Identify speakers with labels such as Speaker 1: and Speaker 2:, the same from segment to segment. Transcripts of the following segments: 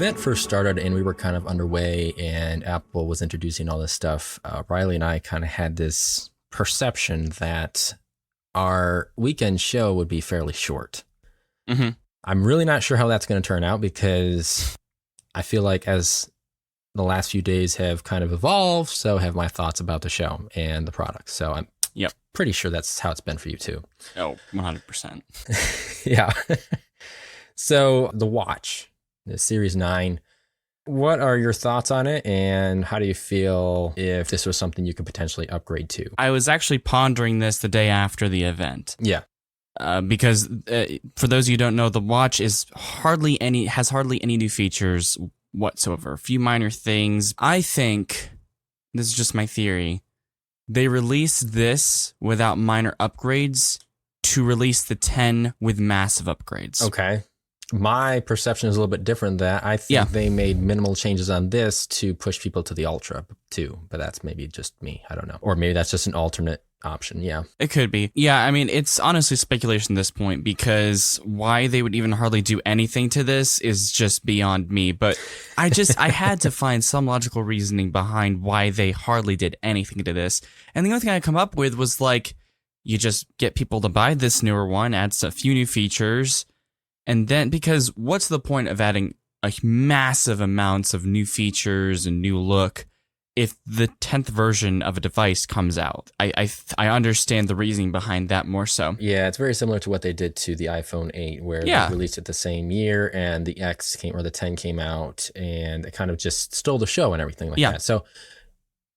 Speaker 1: event first started and we were kind of underway and Apple was introducing all this stuff, Riley and I kind of had this perception that our weekend show would be fairly short.
Speaker 2: Mm-hmm.
Speaker 1: I'm really not sure how that's going to turn out because I feel like as the last few days have kind of evolved, so have my thoughts about the show and the product. So I'm pretty sure that's how it's been for you too.
Speaker 2: Oh, 100%.
Speaker 1: Yeah. So the watch, the Series 9, what are your thoughts on it and how do you feel if this was something you could potentially upgrade to?
Speaker 2: I was actually pondering this the day after the event.
Speaker 1: Yeah.
Speaker 2: Because for those of you who don't know, the watch has hardly any new features whatsoever. A few minor things. I think, this is just my theory, they released this without minor upgrades to release the 10 with massive upgrades.
Speaker 1: Okay. My perception is a little bit different that I think they made minimal changes on this to push people to the Ultra too, but that's maybe just me. I don't know. Or maybe that's just an alternate option. Yeah.
Speaker 2: It could be. Yeah, I mean, it's honestly speculation at this point because why they would even hardly do anything to this is just beyond me. But I had to find some logical reasoning behind why they hardly did anything to this. And the only thing I come up with was like, you just get people to buy this newer one, adds a few new features. And then, because what's the point of adding a massive amounts of new features and new look if the 10th version of a device comes out? I understand the reasoning behind that more so.
Speaker 1: Yeah, it's very similar to what they did to the iPhone 8, where they released it the same year and the the 10 came out and it kind of just stole the show and everything like that. So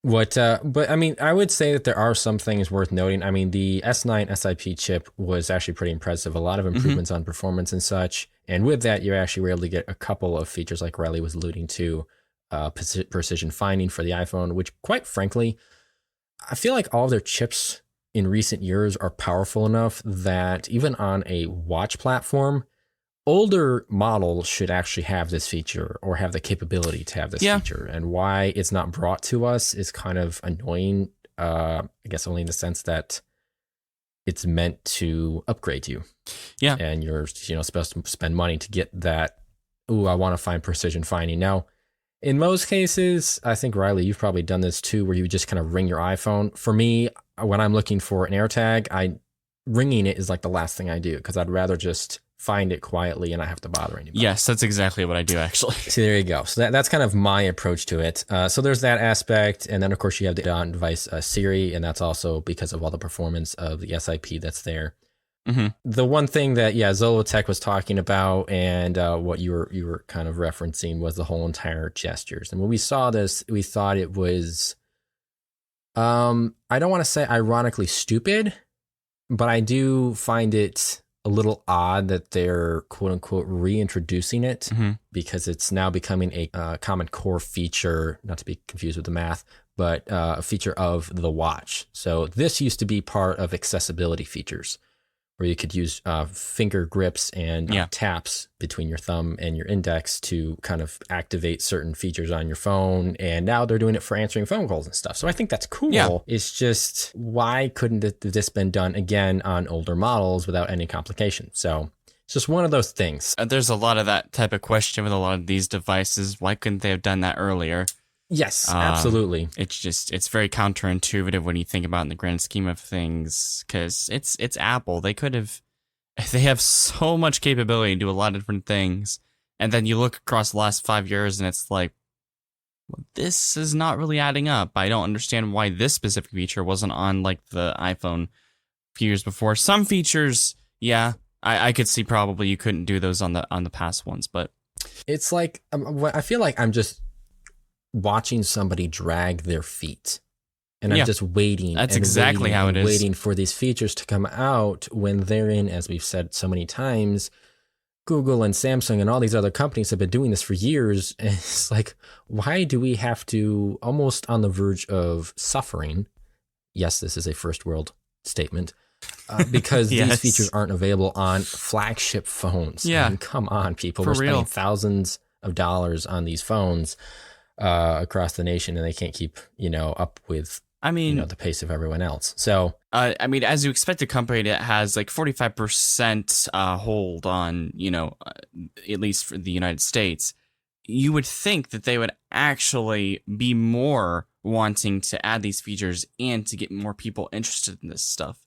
Speaker 1: but I mean, I would say that there are some things worth noting. I mean, the S9 SiP chip was actually pretty impressive. A lot of improvements on performance and such. And with that, you actually were able to get a couple of features like Riley was alluding to, precision finding for the iPhone, which quite frankly, I feel like all of their chips in recent years are powerful enough that even on a watch platform, older models should actually have this feature or have the capability to have this feature. And why it's not brought to us is kind of annoying, I guess only in the sense that it's meant to upgrade you. Yeah. And you're supposed to spend money to get that, ooh, I want to find precision finding. Now, in most cases, I think, Riley, you've probably done this too, where you just kind of ring your iPhone. For me, when I'm looking for an AirTag, ringing it is like the last thing I do because I'd rather just find it quietly and I have to bother anybody.
Speaker 2: Yes, that's exactly what I do, actually.
Speaker 1: So there you go. So that's kind of my approach to it. So there's that aspect. And then, of course, you have the on-device Siri, and that's also because of all the performance of the SiP that's there. Mm-hmm. The one thing that, Zolotech was talking about and what you were kind of referencing was the whole entire gestures. And when we saw this, we thought it was, I don't want to say ironically stupid, but I do find it a little odd that they're quote unquote reintroducing it because it's now becoming a common core feature, not to be confused with the math, but a feature of the watch. So this used to be part of accessibility features where you could use finger grips and taps between your thumb and your index to kind of activate certain features on your phone. And now they're doing it for answering phone calls and stuff. So I think that's cool. Yeah. It's just, why couldn't this been done again on older models without any complication? So it's just one of those things.
Speaker 2: There's a lot of that type of question with a lot of these devices. Why couldn't they have done that earlier?
Speaker 1: Yes, absolutely.
Speaker 2: It's very counterintuitive when you think about it in the grand scheme of things, because it's Apple. They have so much capability to do a lot of different things, and then you look across the last 5 years and it's like, well, this is not really adding up. I don't understand why this specific feature wasn't on like the iPhone a few years before. Some features, I could see probably you couldn't do those on the past ones, but
Speaker 1: it's like I feel like I'm just watching somebody drag their feet and I'm just waiting.
Speaker 2: That's exactly how it is.
Speaker 1: Waiting for these features to come out when they're in, as we've said so many times, Google and Samsung and all these other companies have been doing this for years. And it's like, why do we have to, almost on the verge of suffering? Yes, this is a first world statement. Because these features aren't available on flagship phones. I mean, come on, people. We're spending thousands of dollars on these phones across the nation, and they can't keep up with the pace of everyone else. So
Speaker 2: I mean, as you expect a company that has like 45% hold on at least for the United States, you would think that they would actually be more wanting to add these features and to get more people interested in this stuff.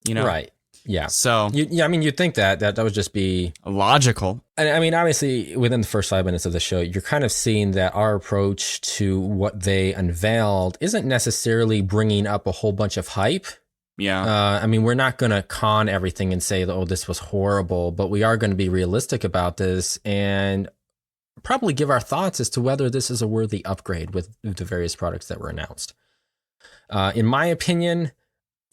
Speaker 1: Right. Yeah.
Speaker 2: So,
Speaker 1: you'd think that would just be
Speaker 2: logical.
Speaker 1: And I mean, obviously, within the first 5 minutes of the show, you're kind of seeing that our approach to what they unveiled isn't necessarily bringing up a whole bunch of hype.
Speaker 2: Yeah.
Speaker 1: I mean, we're not going to con everything and say, oh, this was horrible, but we are going to be realistic about this and probably give our thoughts as to whether this is a worthy upgrade with the various products that were announced. In my opinion,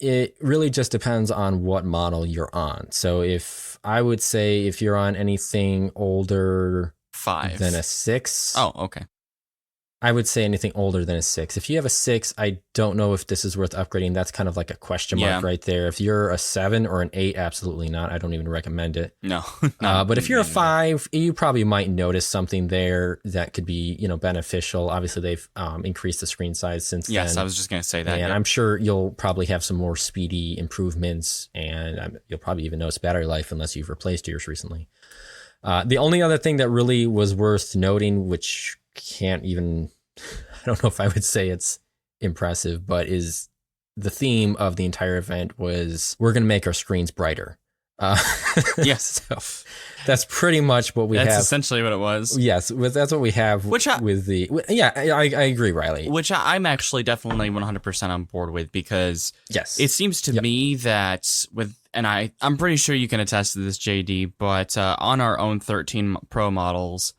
Speaker 1: it really just depends on what model you're on. So I would say if you're on anything older
Speaker 2: 5
Speaker 1: than a 6.
Speaker 2: Oh, okay.
Speaker 1: I would say anything older than a 6. If you have a 6, I don't know if this is worth upgrading. That's kind of like a question mark right there. If you're a 7 or an 8, absolutely not. I don't even recommend it.
Speaker 2: No.
Speaker 1: But if you're a 5, you probably might notice something there that could be, beneficial. Obviously, they've increased the screen size since then.
Speaker 2: Yes, I was just going to say that.
Speaker 1: And I'm sure you'll probably have some more speedy improvements, and you'll probably even notice battery life unless you've replaced yours recently. The only other thing that really was worth noting, which can't even, I don't know if I would say it's impressive, but is the theme of the entire event was we're going to make our screens brighter.
Speaker 2: Yes.
Speaker 1: So that's pretty much what we have.
Speaker 2: That's essentially what it was.
Speaker 1: Yes, that's what we have with the... Yeah, I agree, Riley.
Speaker 2: Which I'm actually definitely 100% on board with because
Speaker 1: yes,
Speaker 2: it seems to me that and I'm pretty sure you can attest to this, JD, but on our own 13 Pro models,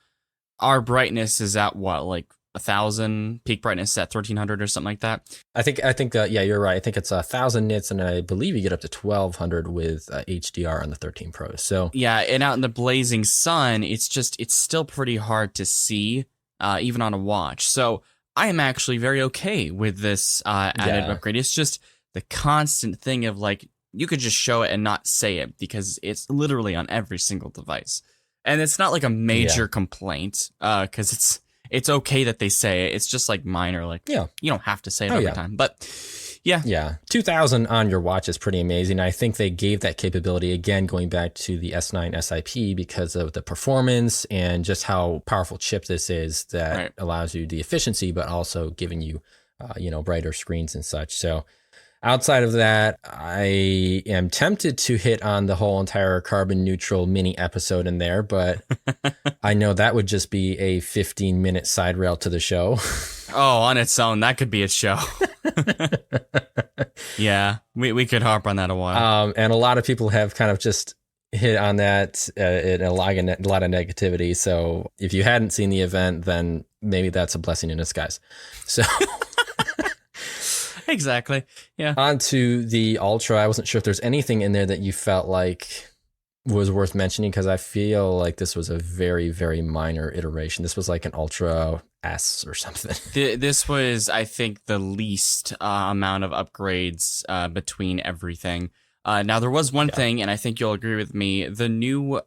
Speaker 2: our brightness is at what, like 1,000, peak brightness at 1,300 or something like that.
Speaker 1: I think yeah, you're right. I think it's 1,000 nits, and I believe you get up to 1,200 with HDR on the 13 Pro. So
Speaker 2: yeah, and out in the blazing sun, it's still pretty hard to see, even on a watch. So I am actually very okay with this added upgrade. It's just the constant thing of like you could just show it and not say it because it's literally on every single device. And it's not like a major complaint, because it's okay that they say it. It's just like minor, like you don't have to say it every time. But yeah, 2,000
Speaker 1: on your watch is pretty amazing. I think they gave that capability again, going back to the S9 SIP because of the performance and just how powerful chip this is that allows you the efficiency, but also giving you brighter screens and such. So outside of that, I am tempted to hit on the whole entire carbon neutral mini episode in there, but I know that would just be a 15-minute side rail to the show.
Speaker 2: Oh, on its own, that could be a show. Yeah, we could harp on that a while.
Speaker 1: And a lot of people have kind of just hit on that in a lot of negativity. So if you hadn't seen the event, then maybe that's a blessing in disguise. So...
Speaker 2: Exactly. Yeah.
Speaker 1: On to the Ultra. I wasn't sure if there's anything in there that you felt like was worth mentioning, because I feel like this was a very, very minor iteration. This was like an Ultra S or something.
Speaker 2: This was, I think, the least amount of upgrades between everything. Now, there was one thing, and I think you'll agree with me. The new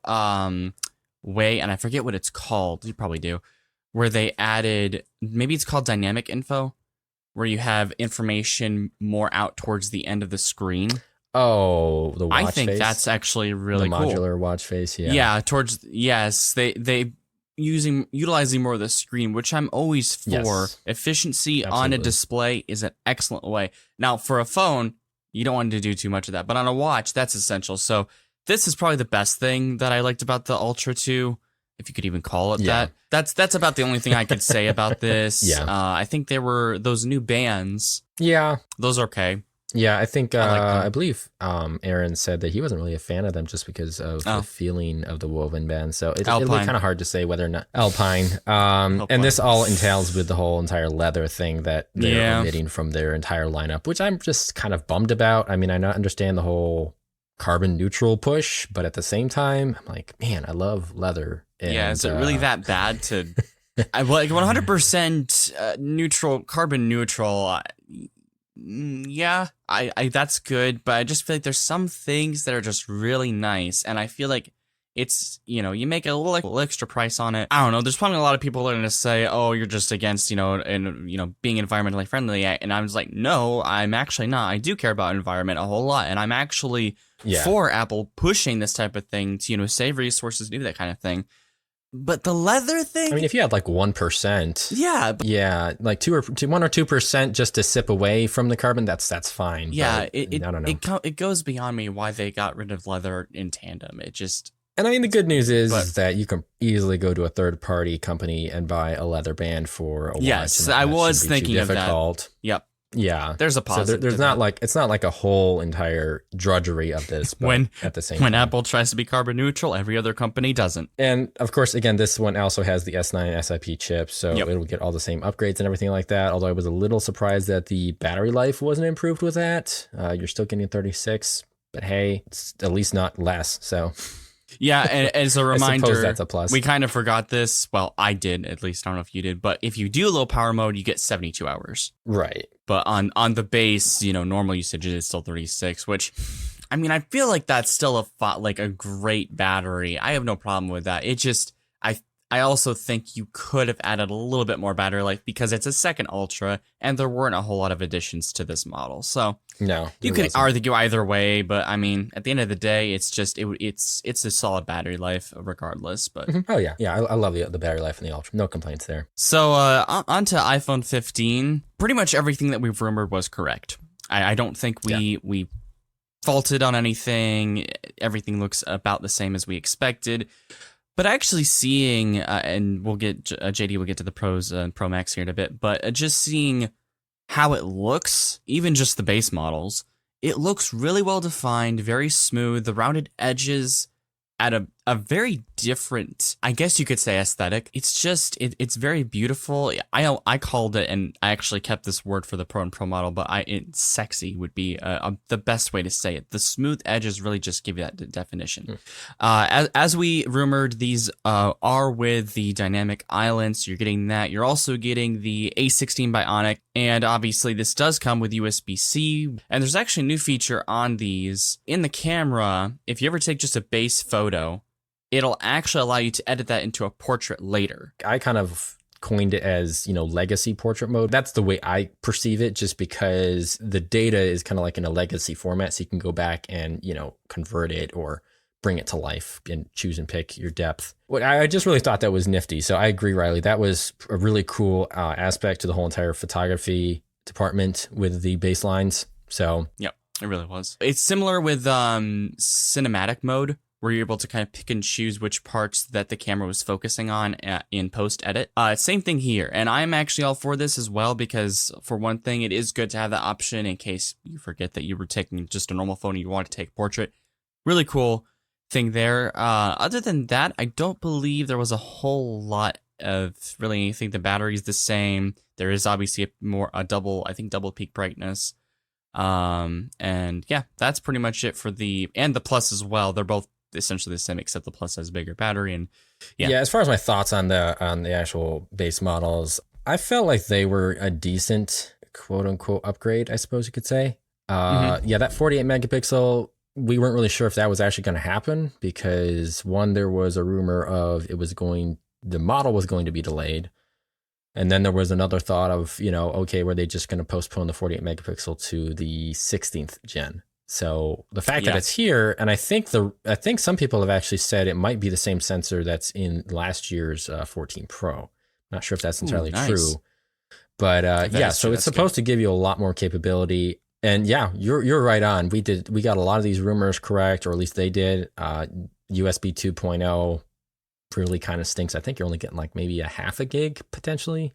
Speaker 2: way, and I forget what it's called. You probably do. Where they added, maybe it's called dynamic info, where you have information more out towards the end of the screen.
Speaker 1: Oh, the watch face?
Speaker 2: I think that's actually really cool.
Speaker 1: The modular watch face, yeah.
Speaker 2: Yeah, they utilizing more of the screen, which I'm always for.
Speaker 1: Yes,
Speaker 2: efficiency
Speaker 1: absolutely.
Speaker 2: On a display is an excellent way. Now, for a phone, you don't want to do too much of that, but on a watch, that's essential. So this is probably the best thing that I liked about the Ultra 2. If you could even call it that. That's about the only thing I could say about this. I think there were those new bands.
Speaker 1: Yeah.
Speaker 2: Those are okay.
Speaker 1: Yeah, I think, I believe Aaron said that he wasn't really a fan of them just because of the feeling of the woven band. So it'll be kind of hard to say whether or not Alpine. And this all entails with the whole entire leather thing that they're omitting from their entire lineup, which I'm just kind of bummed about. I mean, I understand the whole carbon neutral push, but at the same time, I'm like, man, I love leather. And,
Speaker 2: is it really that bad to I like 100% neutral, carbon neutral? Yeah, I that's good, but I just feel like there's some things that are just really nice, and I feel like it's, you make a little extra price on it. I don't know. There's probably a lot of people that are going to say, oh, you're just against, being environmentally friendly. And I'm just like, no, I'm actually not. I do care about environment a whole lot. And I'm actually for Apple pushing this type of thing to, save resources, do that kind of thing. But the leather thing?
Speaker 1: I mean, if you had like 1%.
Speaker 2: Yeah.
Speaker 1: Yeah, like 1 or 2% just to sip away from the carbon, that's fine.
Speaker 2: Yeah,
Speaker 1: I don't know.
Speaker 2: It goes beyond me why they got rid of leather in tandem. It just...
Speaker 1: And I mean, the good news is that you can easily go to a third-party company and buy a leather band for a watch.
Speaker 2: Yes, I was thinking of
Speaker 1: that.
Speaker 2: Yep.
Speaker 1: Yeah,
Speaker 2: there's a positive.
Speaker 1: So there's not like it's not like a whole entire drudgery of this. But at the same time,
Speaker 2: Apple tries to be carbon neutral, every other company doesn't.
Speaker 1: And of course, again, this one also has the S9 SiP chip, so it'll get all the same upgrades and everything like that. Although I was a little surprised that the battery life wasn't improved with that. You're still getting 36, but hey, it's at least not less. So.
Speaker 2: Yeah, and as a reminder,
Speaker 1: that's a plus.
Speaker 2: We kind of forgot this. Well, I did, at least. I don't know if you did. But if you do low power mode, you get 72 hours.
Speaker 1: Right.
Speaker 2: But on the base, normal usage is still 36, which, I mean, I feel like that's still a great battery. I have no problem with that. It just, I also think you could have added a little bit more battery life because it's a second Ultra, and there weren't a whole lot of additions to this model. So
Speaker 1: no,
Speaker 2: you could argue either way, but I mean, at the end of the day, it's just it's a solid battery life regardless. But
Speaker 1: oh yeah, I love the battery life in the Ultra. No complaints there.
Speaker 2: So on to iPhone 15. Pretty much everything that we've rumored was correct. I don't think we faulted on anything. Everything looks about the same as we expected. But actually seeing, and we'll get, JD will get to the Pros and Pro Max here in a bit, but just seeing how it looks, even just the base models, it looks really well defined, very smooth, the rounded edges at a very different, I guess you could say, aesthetic. It's just, it's very beautiful. I called it, and I actually kept this word for the Pro and Pro model, but sexy would be the best way to say it. The smooth edges really just give you that definition. As we rumored, these are with the dynamic islands. You're getting that. You're also getting the A16 Bionic, and obviously this does come with USB-C. And there's actually a new feature on these. In the camera, if you ever take just a base photo, it'll actually allow you to edit that into a portrait later.
Speaker 1: I kind of coined it as, legacy portrait mode. That's the way I perceive it, just because the data is kind of like in a legacy format. So you can go back and, convert it or bring it to life and choose and pick your depth. I just really thought that was nifty. So I agree, Riley. That was a really cool aspect to the whole entire photography department with the baselines. So
Speaker 2: yep, it really was. It's similar with cinematic mode, where you're able to kind of pick and choose which parts that the camera was focusing on in post-edit. Same thing here, and I'm actually all for this as well, because for one thing, it is good to have that option in case you forget that you were taking just a normal phone and you want to take a portrait. Really cool thing there. Other than that, I don't believe there was a whole lot of really anything. The battery's the same. There is obviously double peak brightness. And yeah, that's pretty much it for the Plus as well. They're both essentially the same, except the Plus has a bigger battery. And yeah,
Speaker 1: as far as my thoughts on the actual base models, I felt like they were a decent quote unquote upgrade, I suppose you could say. Yeah, that 48 megapixel, we weren't really sure if that was actually going to happen, because one, there was a rumor of the model was going to be delayed. And then there was another thought of, okay, were they just going to postpone the 48 megapixel to the 16th gen? So the fact that it's here, and I think some people have actually said it might be the same sensor that's in last year's 14 Pro. Not sure if that's entirely true, but so it's supposed to give you a lot more capability. And yeah, you're right on. We got a lot of these rumors correct, or at least they did. USB 2.0 really kind of stinks. I think you're only getting like maybe a half a gig potentially.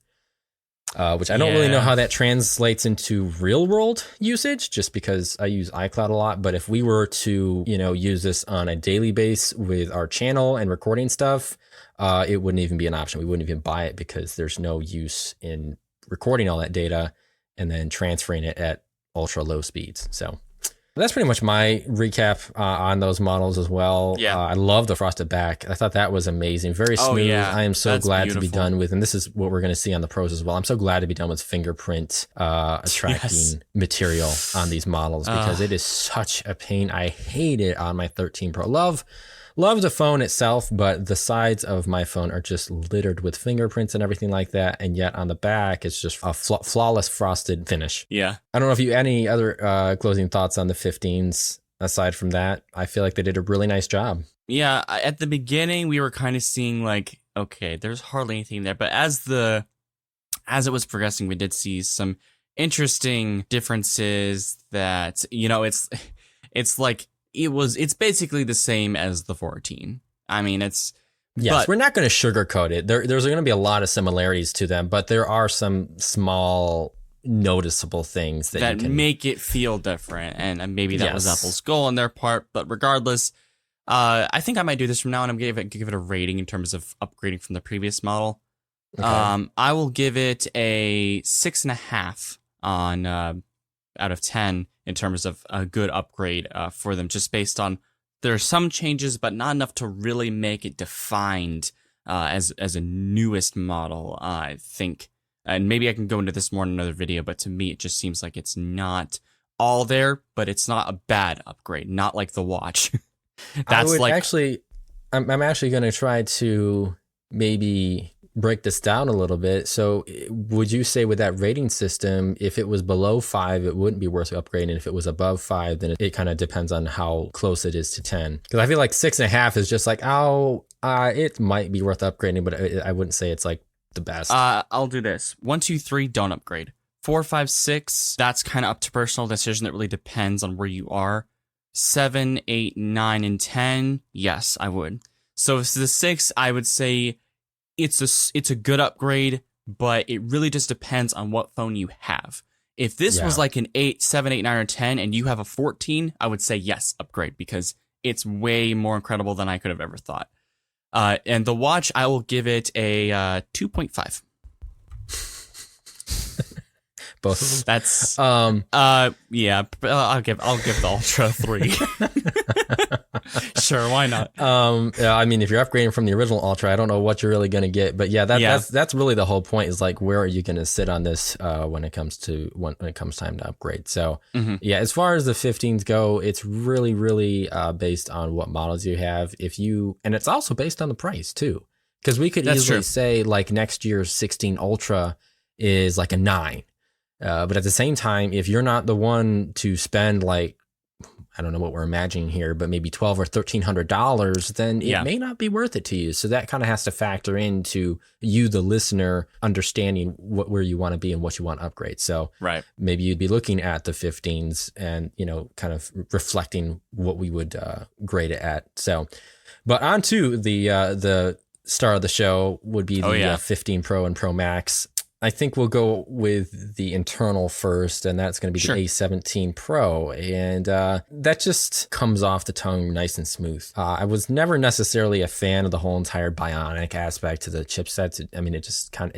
Speaker 1: Which I don't really know how that translates into real world usage, just because I use iCloud a lot. But if we were to, use this on a daily basis with our channel and recording stuff, it wouldn't even be an option. We wouldn't even buy it, because there's no use in recording all that data and then transferring it at ultra low speeds. So that's pretty much my recap on those models as well.
Speaker 2: Yeah.
Speaker 1: I love the frosted back. I thought that was amazing. Very smooth. Oh, yeah. I am so glad to be done with, and this is what we're going to see on the Pros as well. I'm so glad to be done with fingerprint tracking material on these models, because it is such a pain. I hate it on my 13 Pro. Love the phone itself, but the sides of my phone are just littered with fingerprints and everything like that. And yet on the back, it's just a flawless frosted finish.
Speaker 2: Yeah.
Speaker 1: I don't know if you any other closing thoughts on the 15s aside from that. I feel like they did a really nice job.
Speaker 2: Yeah. At the beginning, we were kind of seeing like, okay, there's hardly anything there. But as it was progressing, we did see some interesting differences that, it's basically the same as the 14. I mean,
Speaker 1: yes, but we're not going to sugarcoat it. There's going to be a lot of similarities to them, but there are some small noticeable things that
Speaker 2: make it feel different. And maybe that was Apple's goal on their part. But regardless, I think I might do this from now on. I'm going to give it a rating in terms of upgrading from the previous model. Okay. I will give it a 6.5 on out of 10 in terms of a good upgrade for them, just based on there are some changes, but not enough to really make it defined as a newest model, I think. And maybe I can go into this more in another video, but to me, it just seems like it's not all there, but it's not a bad upgrade, not like the watch.
Speaker 1: I'm actually going to try to maybe break this down a little bit. So would you say with that rating system, if it was below 5, it wouldn't be worth upgrading? If it was above 5, then it kind of depends on how close it is to 10. Because I feel like 6.5 is just like, it might be worth upgrading, but I wouldn't say it's like the best.
Speaker 2: I'll do this. 1, 2, 3, don't upgrade. 4, 5, 6, that's kind of up to personal decision. That really depends on where you are. 7, 8, 9, and 10, yes, I would. So if the 6, I would say it's a good upgrade, but it really just depends on what phone you have. If this was like an 8, 7, 8, 9, or 10, and you have a 14, I would say yes, upgrade, because it's way more incredible than I could have ever thought. And the watch, I will give it a 2.5.
Speaker 1: Both of them.
Speaker 2: That's yeah. I'll give the Ultra 3. Sure, why not?
Speaker 1: I mean, if you're upgrading from the original Ultra, I don't know what you're really going to get, but that's really the whole point. Is like, where are you going to sit on this when it comes time to upgrade? So as far as the 15s go, it's really based on what models you have. And it's also based on the price too, because we could easily say like next year's 16 Ultra is like a 9. But at the same time, if you're not the one to spend like, I don't know what we're imagining here, but maybe $1,200 or $1,300, then it may not be worth it to you. So that kind of has to factor into you, the listener, understanding where you want to be and what you want to upgrade. So maybe you'd be looking at the 15s and, kind of reflecting what we would grade it at. So, but on to the star of the show would be the 15 Pro and Pro Max. I think we'll go with the internal first, and that's going to be the A17 Pro. And that just comes off the tongue nice and smooth. I was never necessarily a fan of the whole entire bionic aspect to the chipsets. It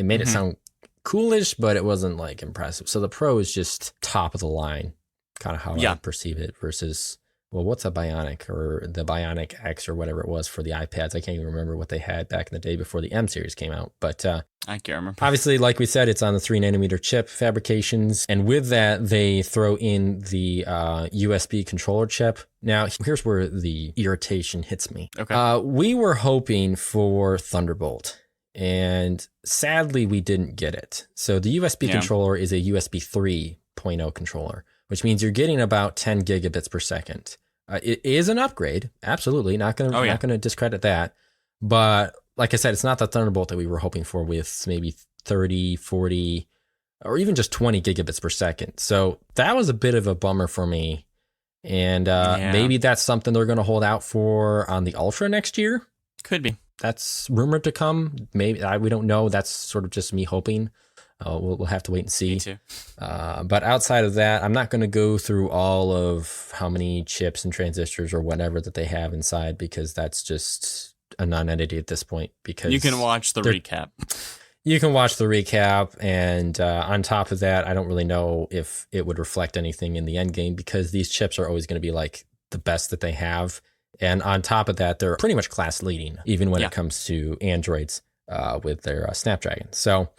Speaker 1: made it sound coolish, but it wasn't like impressive. So the Pro is just top of the line, kind of how I perceive it, versus, well, what's a Bionic or the Bionic X or whatever it was for the iPads? I can't even remember what they had back in the day before the M series came out. But
Speaker 2: I can't remember.
Speaker 1: Obviously, like we said, it's on the 3nm chip fabrications. And with that, they throw in the USB controller chip. Now, here's where the irritation hits me. Okay. We were hoping for Thunderbolt, and sadly, we didn't get it. So the USB controller is a USB 3.0 controller, which means you're getting about 10 gigabits per second. It is an upgrade, absolutely. Not gonna discredit that. But like I said, it's not the Thunderbolt that we were hoping for with maybe 30, 40, or even just 20 gigabits per second. So that was a bit of a bummer for me. And maybe that's something they're going to hold out for on the Ultra next year.
Speaker 2: Could be.
Speaker 1: That's rumored to come. Maybe we don't know. That's sort of just me hoping. We'll have to wait and see.
Speaker 2: Me too.
Speaker 1: But outside of that, I'm not going to go through all of how many chips and transistors or whatever that they have inside, because that's just a non-entity at this point. Because
Speaker 2: you can watch the recap.
Speaker 1: You can watch the recap, and on top of that, I don't really know if it would reflect anything in the end game, because these chips are always going to be like the best that they have. And on top of that, they're pretty much class leading, even when it comes to Androids with their Snapdragon. So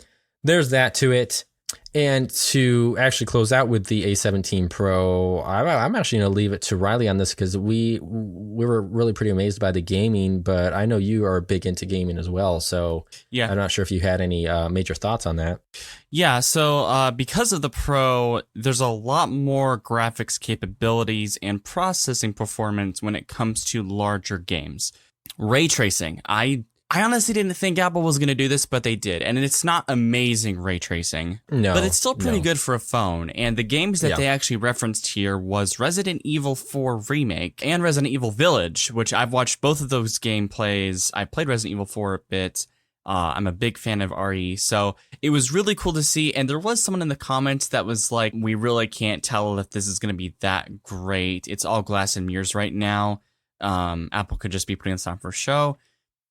Speaker 1: there's that to it. And to actually close out with the A17 Pro, I'm actually going to leave it to Riley on this, because we were really pretty amazed by the gaming, but I know you are big into gaming as well. So I'm not sure if you had any major thoughts on that.
Speaker 2: Yeah, so because of the Pro, there's a lot more graphics capabilities and processing performance when it comes to larger games. Ray tracing, I I honestly didn't think Apple was going to do this, but they did. And it's not amazing ray tracing.
Speaker 1: No.
Speaker 2: But it's still pretty good for a phone. And the games that they actually referenced here was Resident Evil 4 Remake and Resident Evil Village, which I've watched both of those gameplays. I played Resident Evil 4 a bit. I'm a big fan of RE. So it was really cool to see. And there was someone in the comments that was like, we really can't tell if this is going to be that great. It's all glass and mirrors right now. Apple could just be putting this on for show.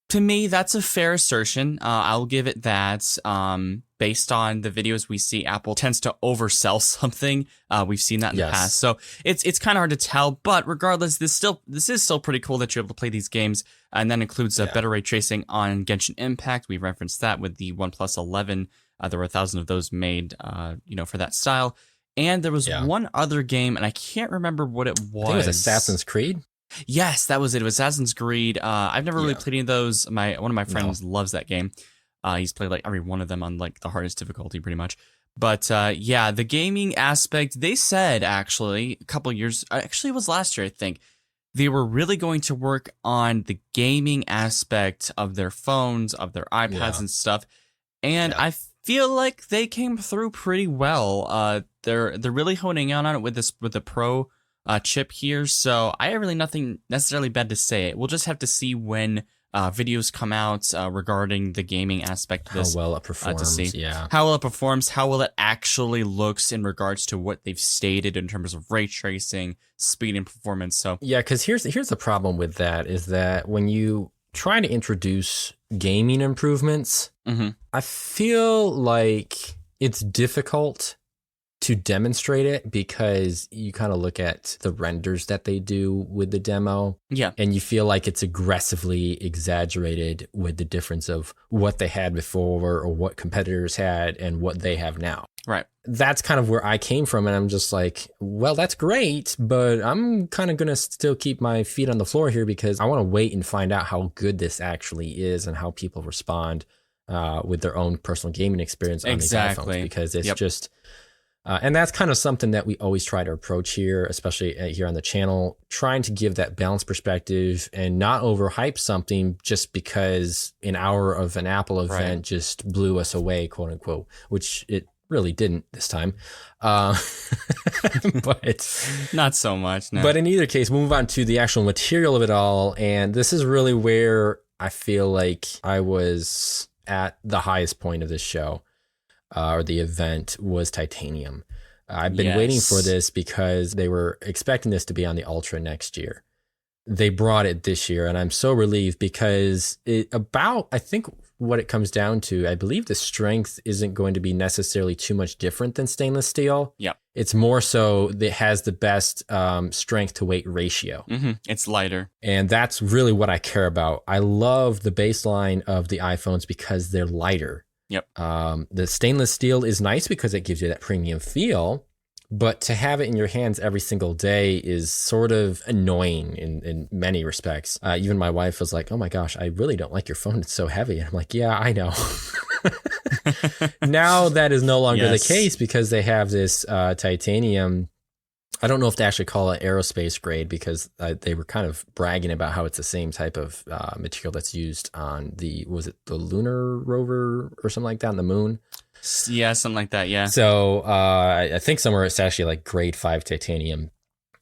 Speaker 2: To me, that's a fair assertion. I'll give it that. Based on the videos we see, Apple tends to oversell something. We've seen that in the past, so it's kind of hard to tell. But regardless, this is still pretty cool that you're able to play these games, and that includes better ray tracing on Genshin Impact. We referenced that with the OnePlus 11. There were 1,000 of those made, for that style. And there was one other game, and I can't remember what it was.
Speaker 1: I think it was Assassin's Creed.
Speaker 2: Yes, that was it. It was Assassin's Creed. I've never really played any of those. One of my friends loves that game. He's played like every one of them on like the hardest difficulty pretty much. But the gaming aspect, they said actually a couple years, actually it was last year, I think, they were really going to work on the gaming aspect of their phones, of their iPads and stuff. And I feel like they came through pretty well. They're really honing in on it with the Pro chip here, so I have really nothing necessarily bad to say. We'll just have to see when videos come out regarding the gaming aspect of this.
Speaker 1: How well it performs,
Speaker 2: how well it performs, how well it actually looks in regards to what they've stated in terms of ray tracing, speed, and performance. So
Speaker 1: because here's the problem with that is that when you try to introduce gaming improvements, I feel like it's difficult to demonstrate it because you kind of look at the renders that they do with the demo. Yeah. And you feel like it's aggressively exaggerated with the difference of what they had before or what competitors had and what they have now.
Speaker 2: Right.
Speaker 1: That's kind of where I came from. And I'm just like, well, that's great, but I'm kind of going to still keep my feet on the floor here because I want to wait and find out how good this actually is and how people respond with their own personal gaming experience on these iPhones, because it's just... and that's kind of something that we always try to approach here, especially here on the channel, trying to give that balanced perspective and not overhype something just because an hour of an Apple event just blew us away, quote unquote, which it really didn't this time. But
Speaker 2: not so much. No.
Speaker 1: But in either case, we'll move on to the actual material of it all. And this is really where I feel like I was at the highest point of this show. Or the event was titanium. I've been waiting for this because they were expecting this to be on the Ultra next year. They brought it this year, and I'm so relieved because I think what it comes down to, I believe the strength isn't going to be necessarily too much different than stainless steel.
Speaker 2: Yeah.
Speaker 1: It's more so that it has the best strength to weight ratio.
Speaker 2: It's lighter.
Speaker 1: And that's really what I care about. I love the baseline of the iPhones because they're lighter.
Speaker 2: Yep.
Speaker 1: The stainless steel is nice because it gives you that premium feel, but to have it in your hands every single day is sort of annoying in many respects. Even my wife was like, oh my gosh, I really don't like your phone. It's so heavy. And I'm like, yeah, I know. Now that is no longer the case because they have this titanium. I don't know if they actually call it aerospace grade because they were kind of bragging about how it's the same type of material that's used on the lunar rover or something like that on the moon?
Speaker 2: Yeah, something like that, yeah.
Speaker 1: So I think somewhere it's actually like grade 5 titanium.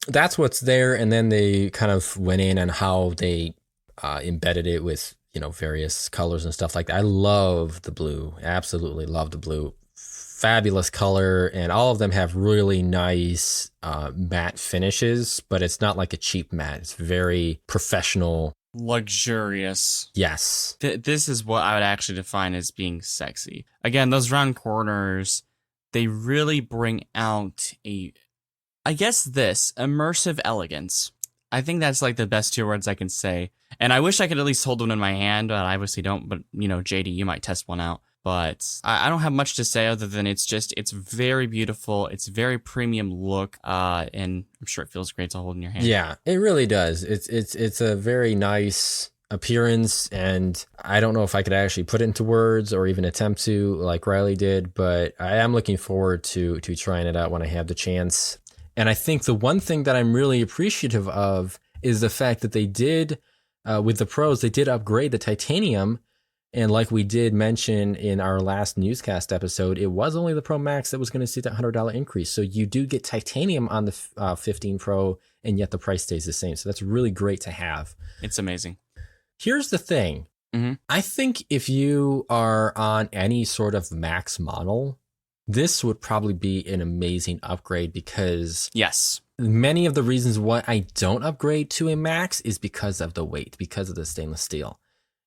Speaker 1: That's what's there. And then they kind of went in on how they embedded it with, various colors and stuff like that. I love the blue. Absolutely love the blue. Fabulous color, and all of them have really nice matte finishes, but it's not like a cheap matte. It's very professional.
Speaker 2: Luxurious.
Speaker 1: Yes.
Speaker 2: This is what I would actually define as being sexy. Again, those round corners, they really bring out immersive elegance. I think that's like the best 2 words I can say. And I wish I could at least hold one in my hand, but I obviously don't. But, JD, you might test one out. But I don't have much to say other than it's very beautiful. It's very premium look, and I'm sure it feels great to hold in your hand.
Speaker 1: Yeah, it really does. It's a very nice appearance, and I don't know if I could actually put it into words or even attempt to like Riley did, but I am looking forward to trying it out when I have the chance. And I think the one thing that I'm really appreciative of is the fact that they did, with the Pros, they did upgrade the titanium And like we did mention in our last newscast episode, it was only the Pro Max that was going to see that $100 increase. So you do get titanium on the 15 Pro, and yet the price stays the same. So that's really great to have.
Speaker 2: It's amazing.
Speaker 1: Here's the thing. Mm-hmm. I think if you are on any sort of Max model, this would probably be an amazing upgrade because
Speaker 2: yes,
Speaker 1: many of the reasons why I don't upgrade to a Max is because of the weight, because of the stainless steel.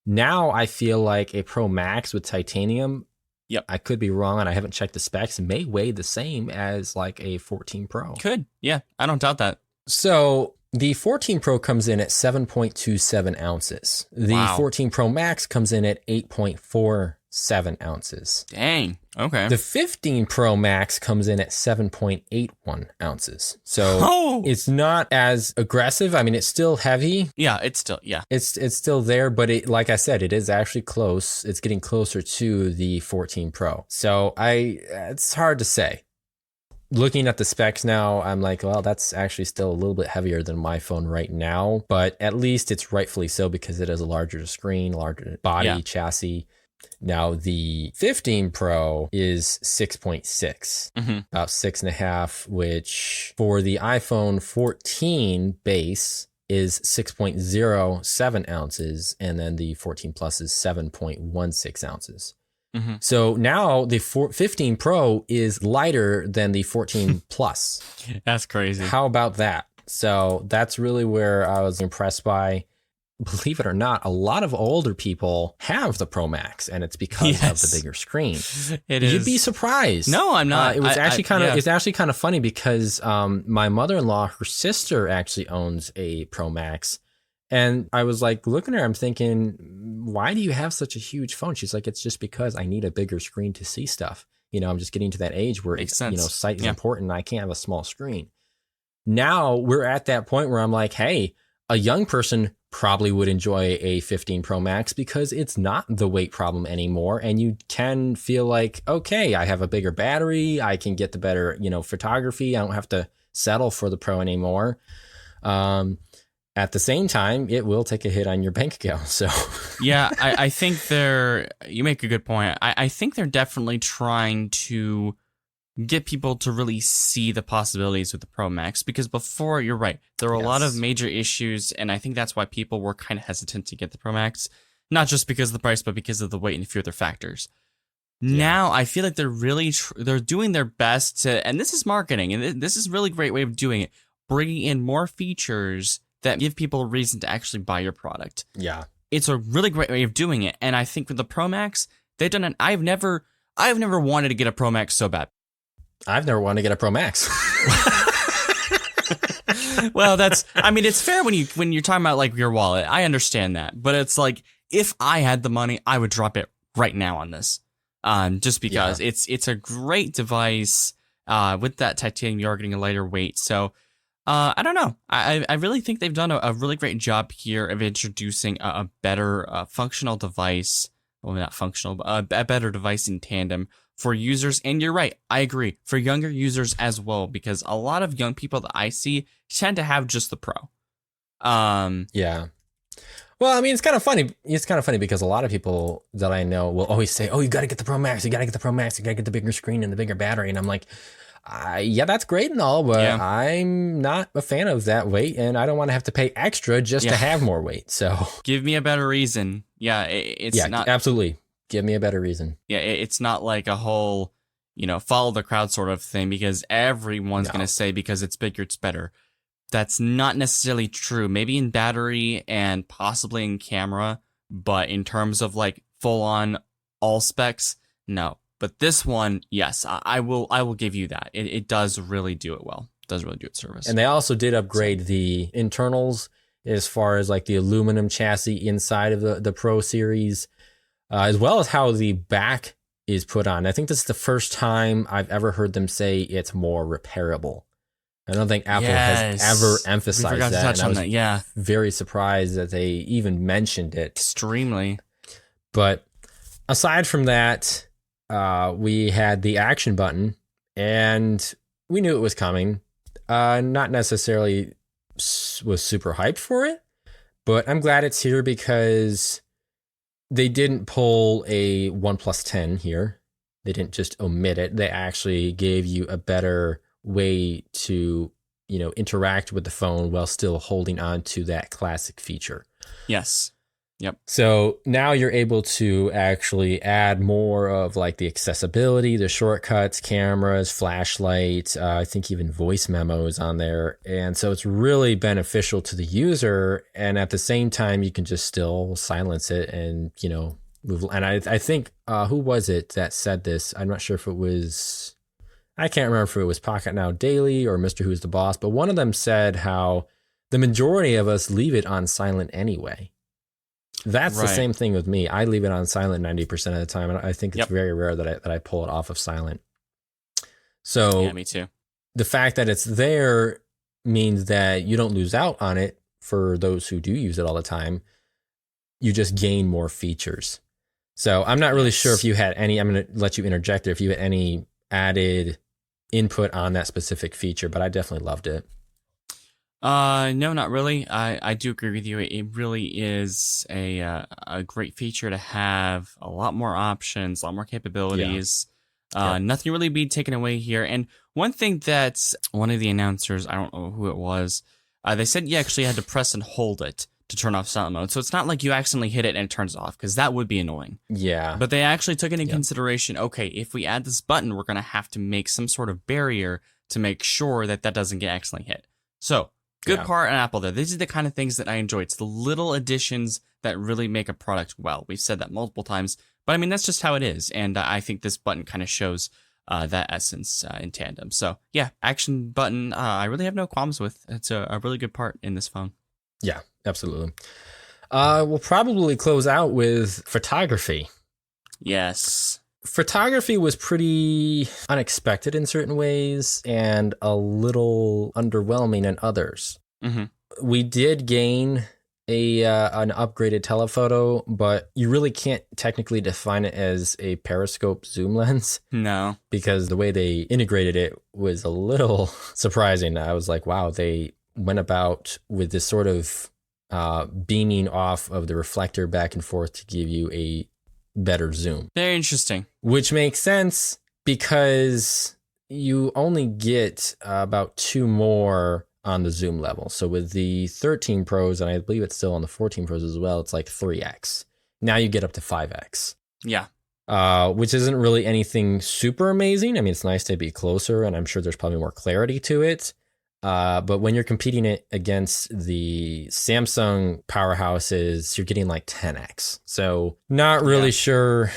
Speaker 1: Now I feel like a Pro Max with titanium,
Speaker 2: yep,
Speaker 1: I could be wrong and I haven't checked the specs, may weigh the same as like a 14 Pro.
Speaker 2: Could, yeah, I don't doubt that.
Speaker 1: So the 14 Pro comes in at 7.27 ounces. The 14 Pro Max comes in at 8.47 ounces.
Speaker 2: Dang, okay.
Speaker 1: The 15 Pro Max comes in at 7.81 ounces. So it's not as aggressive. I mean, it's still heavy.
Speaker 2: Yeah, it's still, yeah.
Speaker 1: It's still there, but it, like I said, it is actually close. It's getting closer to the 14 Pro. So it's hard to say. Looking at the specs now, I'm like, well, that's actually still a little bit heavier than my phone right now, but at least it's rightfully so because it has a larger screen, larger body, chassis. Now, the 15 Pro is 6.6, about 6.5, which for the iPhone 14 base is 6.07 ounces, and then the 14 Plus is 7.16 ounces. Mm-hmm. So now the 15 Pro is lighter than the 14 Plus.
Speaker 2: That's crazy.
Speaker 1: How about that? So that's really where I was impressed by. Believe it or not, a lot of older people have the Pro Max, and it's because of the bigger screen. You'd be surprised.
Speaker 2: No, I'm not.
Speaker 1: It was actually kind of funny because my mother-in-law, her sister actually owns a Pro Max. And I was like looking at her, I'm thinking, why do you have such a huge phone? She's like, it's just because I need a bigger screen to see stuff. I'm just getting to that age where sight is important and I can't have a small screen. Now we're at that point where I'm like, hey, a young person probably would enjoy a 15 Pro Max because it's not the weight problem anymore. And you can feel like, okay, I have a bigger battery. I can get the better, photography. I don't have to settle for the Pro anymore. At the same time, it will take a hit on your bank account. So,
Speaker 2: yeah, I think you make a good point. I think they're definitely trying to get people to really see the possibilities with the Pro Max because before, you're right, there were a lot of major issues. And I think that's why people were kind of hesitant to get the Pro Max, not just because of the price, but because of the weight and a few other factors. Yeah. Now, I feel like they're really they're doing their best to, and this is marketing, and this is a really great way of doing it, bringing in more features that give people a reason to actually buy your product.
Speaker 1: Yeah.
Speaker 2: It's a really great way of doing it. And I think with the Pro Max, they've done it. I've never wanted to get a Pro Max so bad.
Speaker 1: I've never wanted to get a Pro Max.
Speaker 2: Well, it's fair when you're talking about like your wallet. I understand that. But it's like, if I had the money, I would drop it right now on this. Just because it's a great device. With that titanium, you're getting a lighter weight. So, I don't know. I really think they've done a really great job here of introducing a better functional device. Well, not functional, but a better device in tandem for users. And you're right. I agree. For younger users as well, because a lot of young people that I see tend to have just the Pro.
Speaker 1: Yeah. Well, I mean, it's kind of funny. It's kind of funny because a lot of people that I know will always say, oh, you got to get the Pro Max. You got to get the Pro Max. You got to get the bigger screen and the bigger battery. And I'm like, yeah, that's great and all, but I'm not a fan of that weight, and I don't want to have to pay extra just to have more weight. So
Speaker 2: give me a better reason. Yeah, it's not
Speaker 1: absolutely. Give me a better reason.
Speaker 2: Yeah, it's not like a whole, follow the crowd sort of thing because everyone's going to say because it's bigger, it's better. That's not necessarily true. Maybe in battery and possibly in camera, but in terms of like full on all specs, no. But this one, yes, I will give you that. It does really do it well. It does really do its service.
Speaker 1: And they also did upgrade the internals as far as like the aluminum chassis inside of the Pro series, as well as how the back is put on. I think this is the first time I've ever heard them say it's more repairable. I don't think Apple has ever emphasized that.
Speaker 2: To touch on that. Yeah.
Speaker 1: Very surprised that they even mentioned it.
Speaker 2: Extremely.
Speaker 1: But aside from that, we had the action button, and we knew it was coming. Not necessarily was super hyped for it, but I'm glad it's here because they didn't pull a OnePlus 10 here. They didn't just omit it. They actually gave you a better way to, interact with the phone while still holding on to that classic feature.
Speaker 2: Yes. Yep.
Speaker 1: So now you're able to actually add more of like the accessibility, the shortcuts, cameras, flashlight, I think even voice memos on there. And so it's really beneficial to the user. And at the same time, you can just still silence it and, move. And I think, who was it that said this? I'm not sure if it was, I can't remember if it was Pocket Now Daily or Mr. Who's the Boss, but one of them said how the majority of us leave it on silent anyway. That's right. The same thing with me. I leave it on silent 90% of the time, and I think it's very rare that I pull it off of silent. So
Speaker 2: yeah, me too.
Speaker 1: The fact that it's there means that you don't lose out on it for those who do use it all the time. You just gain more features. So I'm not really sure if you had any, I'm going to let you interject there, if you had any added input on that specific feature, but I definitely loved it.
Speaker 2: No, not really. I do agree with you. It really is a great feature to have. A lot more options, a lot more capabilities. Nothing really be taken away here. And one thing that one of the announcers, I don't know who it was, they said you actually had to press and hold it to turn off silent mode. So it's not like you accidentally hit it and it turns off, because that would be annoying.
Speaker 1: Yeah.
Speaker 2: But they actually took into consideration, okay, if we add this button, we're going to have to make some sort of barrier to make sure that doesn't get accidentally hit. So good part on Apple there. These are the kind of things that I enjoy. It's the little additions that really make a product well. We've said that multiple times, but I mean, that's just how it is. And I think this button kind of shows that essence in tandem. So yeah, action button, I really have no qualms with. It's a really good part in this phone.
Speaker 1: Yeah, absolutely. We'll probably close out with photography.
Speaker 2: Yes.
Speaker 1: Photography was pretty unexpected in certain ways and a little underwhelming in others.
Speaker 2: Mm-hmm.
Speaker 1: We did gain an upgraded telephoto, but you really can't technically define it as a periscope zoom lens.
Speaker 2: No.
Speaker 1: Because the way they integrated it was a little surprising. I was like, wow, they went about with this sort of beaming off of the reflector back and forth to give you a better zoom.
Speaker 2: Very interesting.
Speaker 1: Which makes sense because you only get about 2 more on the zoom level. So with the 13 Pros, and I believe it's still on the 14 Pros as well, it's like 3x. Now you get up to 5x.
Speaker 2: Yeah.
Speaker 1: Which isn't really anything super amazing. I mean, it's nice to be closer, and I'm sure there's probably more clarity to it. But when you're competing it against the Samsung powerhouses, you're getting like 10x. So not really sure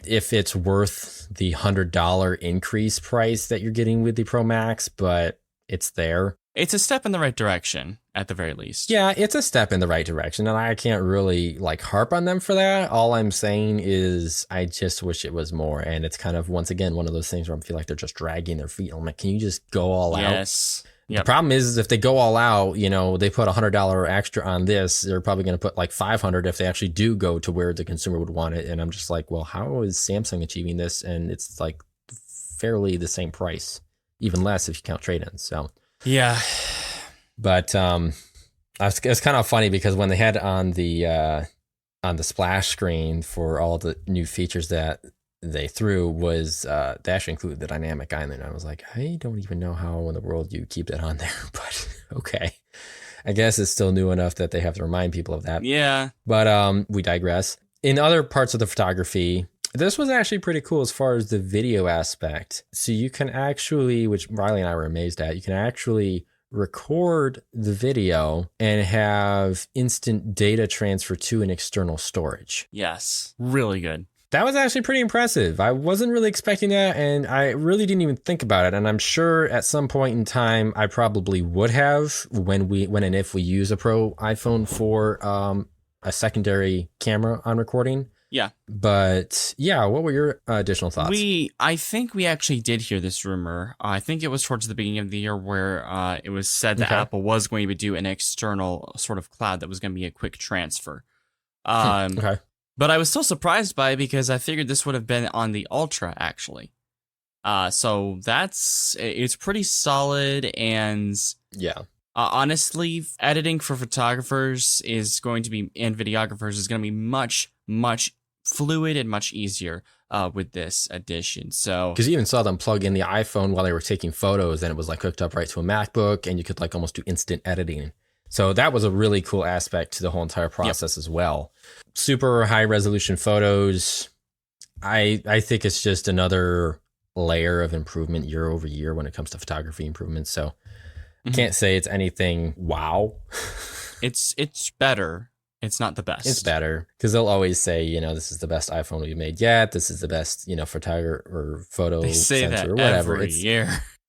Speaker 1: if it's worth the $100 increase price that you're getting with the Pro Max, but it's there.
Speaker 2: It's a step in the right direction, at the very least.
Speaker 1: Yeah, it's a step in the right direction, and I can't really harp on them for that. All I'm saying is I just wish it was more, and it's kind of, once again, one of those things where I feel like they're just dragging their feet. I'm like, can you just go all out?
Speaker 2: Yes.
Speaker 1: Yep. The problem is if they go all out, they put $100 extra on this, they're probably going to put like $500 if they actually do go to where the consumer would want it. And I'm just like, well, how is Samsung achieving this? And it's like fairly the same price, even less if you count trade-ins. So
Speaker 2: yeah,
Speaker 1: but it's kind of funny because when they had on the splash screen for all the new features that they threw was they actually included the dynamic island. I was like, I don't even know how in the world you keep that on there, but okay. I guess it's still new enough that they have to remind people of that.
Speaker 2: Yeah.
Speaker 1: But we digress. In other parts of the photography, this was actually pretty cool as far as the video aspect. So you can actually, which Riley and I were amazed at, you can actually record the video and have instant data transfer to an external storage.
Speaker 2: Yes. Really good.
Speaker 1: That was actually pretty impressive. I wasn't really expecting that, and I really didn't even think about it. And I'm sure at some point in time, I probably would have when and if we use a Pro iPhone for a secondary camera on recording.
Speaker 2: Yeah.
Speaker 1: But yeah, what were your additional thoughts?
Speaker 2: I think we actually did hear this rumor. I think it was towards the beginning of the year where it was said that Apple was going to do an external sort of cloud that was going to be a quick transfer.
Speaker 1: Okay.
Speaker 2: But I was still surprised by it because I figured this would have been on the Ultra, actually. So it's pretty solid, and
Speaker 1: yeah,
Speaker 2: Honestly, editing for photographers is going to be, and videographers is going to be much, much fluid and much easier with this addition. So,
Speaker 1: because you even saw them plug in the iPhone while they were taking photos, and it was like hooked up right to a MacBook, and you could like almost do instant editing. So that was a really cool aspect to the whole entire process as well. Super high resolution photos. I think it's just another layer of improvement year over year when it comes to photography improvements. So can't say it's anything wow.
Speaker 2: It's better. It's not the best.
Speaker 1: It's better because they'll always say, this is the best iPhone we've made yet. This is the best, photographer or photo
Speaker 2: they say
Speaker 1: sensor
Speaker 2: that
Speaker 1: or whatever.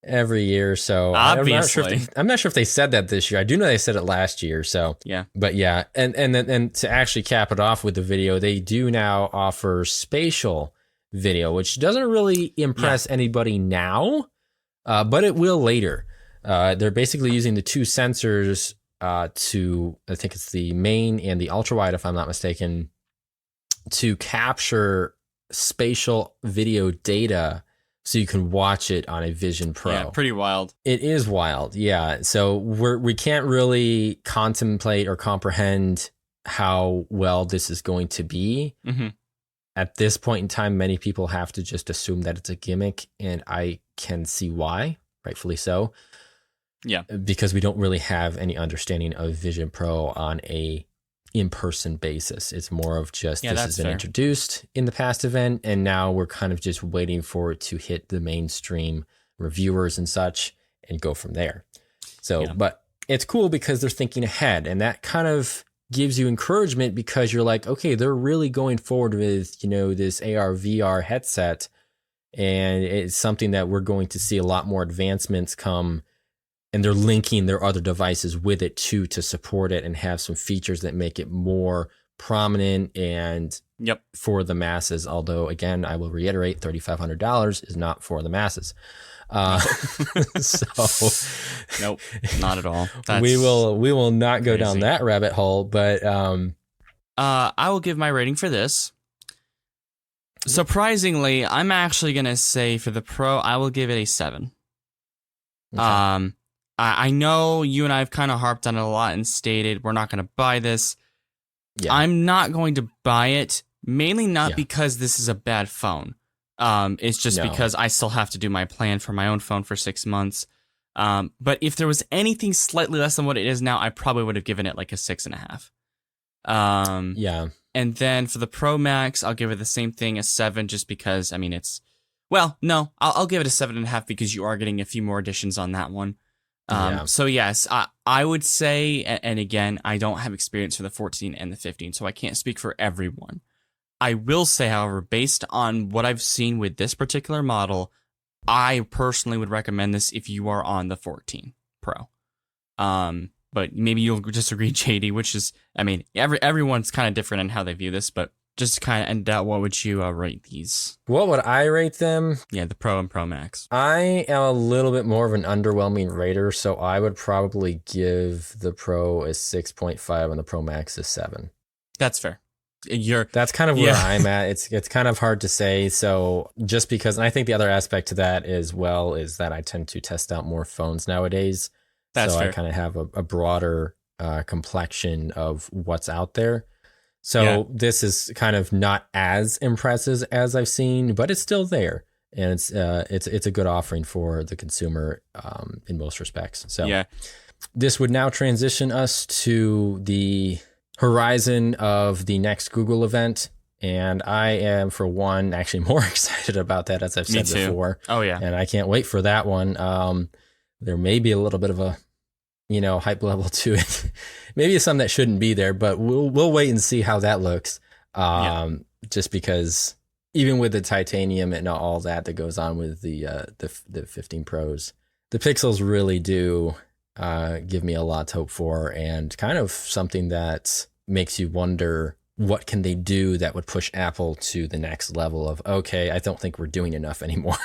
Speaker 2: Every year.
Speaker 1: So
Speaker 2: obviously,
Speaker 1: I'm not sure if they said that this year. I do know they said it last year. So
Speaker 2: yeah,
Speaker 1: but yeah, and to actually cap it off with the video, they do now offer spatial video, which doesn't really impress anybody now, but it will later. They're basically using the two sensors to, I think it's the main and the ultra wide, if I'm not mistaken, to capture spatial video data so you can watch it on a Vision Pro.
Speaker 2: Yeah, pretty wild.
Speaker 1: It is wild, yeah. So we can't really contemplate or comprehend how well this is going to be.
Speaker 2: Mm-hmm.
Speaker 1: At this point in time, many people have to just assume that it's a gimmick, and I can see why, rightfully so.
Speaker 2: Yeah.
Speaker 1: Because we don't really have any understanding of Vision Pro on a in-person basis. It's more of just this has been introduced in the past event, and now we're kind of just waiting for it to hit the mainstream reviewers and such and go from there. So, but it's cool because they're thinking ahead, and that kind of gives you encouragement because you're like, okay, they're really going forward with, this AR VR headset, and it's something that we're going to see a lot more advancements come. And they're linking their other devices with it too to support it and have some features that make it more prominent and for the masses. Although, again, I will reiterate, $3,500 is not for the masses. So,
Speaker 2: nope, not at all.
Speaker 1: We will not go down that rabbit hole. But
Speaker 2: I will give my rating for this. Surprisingly, I'm actually gonna say for the Pro, I will give it a 7. Okay. I know you and I have kind of harped on it a lot and stated we're not going to buy this. Yeah. I'm not going to buy it, mainly not because this is a bad phone. It's just because I still have to do my plan for my own phone for 6 months. But if there was anything slightly less than what it is now, I probably would have given it like a 6.5. And then for the Pro Max, I'll give it the same thing, a 7, just because, I'll give it a 7.5 because you are getting a few more additions on that one. So yes, I would say, and again, I don't have experience for the 14 and the 15, so I can't speak for everyone. I will say, however, based on what I've seen with this particular model, I personally would recommend this if you are on the 14 Pro. But maybe you'll disagree, JD, which is, everyone's kind of different in how they view this, but just to kind of end out, what would you rate these?
Speaker 1: What would I rate them?
Speaker 2: Yeah, the Pro and Pro Max.
Speaker 1: I am a little bit more of an underwhelming rater, so I would probably give the Pro a 6.5 and the Pro Max a 7.
Speaker 2: That's fair.
Speaker 1: That's kind of where I'm at. It's kind of hard to say. So just because, and I think the other aspect to that as well is that I tend to test out more phones nowadays.
Speaker 2: That's fair.
Speaker 1: I kind of have a broader complexion of what's out there. So this is kind of not as impressive as I've seen, but it's still there, and it's a good offering for the consumer in most respects. So this would now transition us to the horizon of the next Google event, and I am, for one, actually more excited about that, as I've said before.
Speaker 2: Oh yeah,
Speaker 1: and I can't wait for that one. There may be a little bit of a hype level to it. Maybe some that shouldn't be there, but we'll wait and see how that looks. Just because even with the titanium and all that goes on with the 15 Pros, the Pixels really do give me a lot to hope for, and kind of something that makes you wonder what can they do that would push Apple to the next level of, okay, I don't think we're doing enough anymore.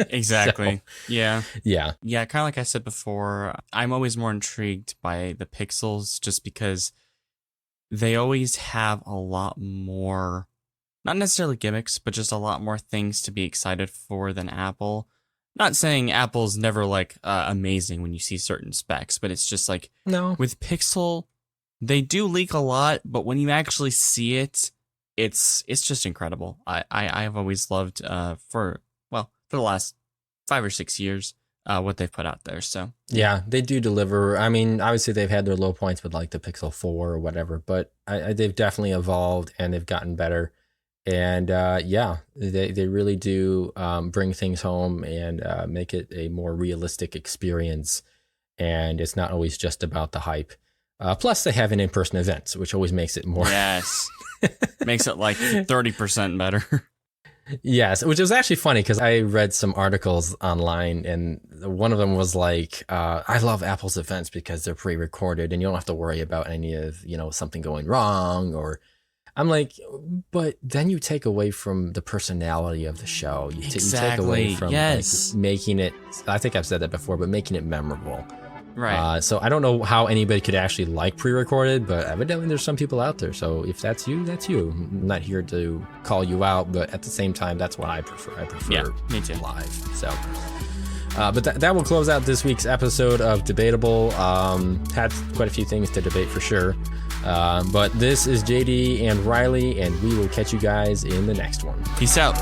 Speaker 2: Exactly.
Speaker 1: So,
Speaker 2: yeah.
Speaker 1: Kind
Speaker 2: of like I said before, I'm always more intrigued by the Pixels just because they always have a lot more, not necessarily gimmicks, but just a lot more things to be excited for than Apple. not saying Apple's never like amazing when you see certain specs, but it's just like
Speaker 1: no.
Speaker 2: With Pixel, they do leak a lot, but when you actually see it, it's just incredible. I've always loved for the last 5 or 6 years what they've put out there. So
Speaker 1: yeah, they do deliver. I mean, obviously they've had their low points with like the Pixel 4 or whatever, but they've definitely evolved and they've gotten better. And they really do bring things home and make it a more realistic experience. And it's not always just about the hype. Plus, they have an in-person events, which always makes it more.
Speaker 2: Yes, makes it like 30% better.
Speaker 1: Yes, which was actually funny because I read some articles online, and one of them was like, "I love Apple's events because they're pre-recorded, and you don't have to worry about any of something going wrong." Or I'm like, but then you take away from the personality of the show. You take away from like, making it. I think I've said that before, but making it memorable.
Speaker 2: Right.
Speaker 1: So I don't know how anybody could actually like pre-recorded, but evidently there's some people out there. So if that's you, that's you. I'm not here to call you out, but at the same time, that's what I prefer. I prefer
Speaker 2: me too.
Speaker 1: Live. So, but that will close out this week's episode of Debatable. Had quite a few things to debate for sure. But this is JD and Riley, and we will catch you guys in the next one.
Speaker 2: Peace out.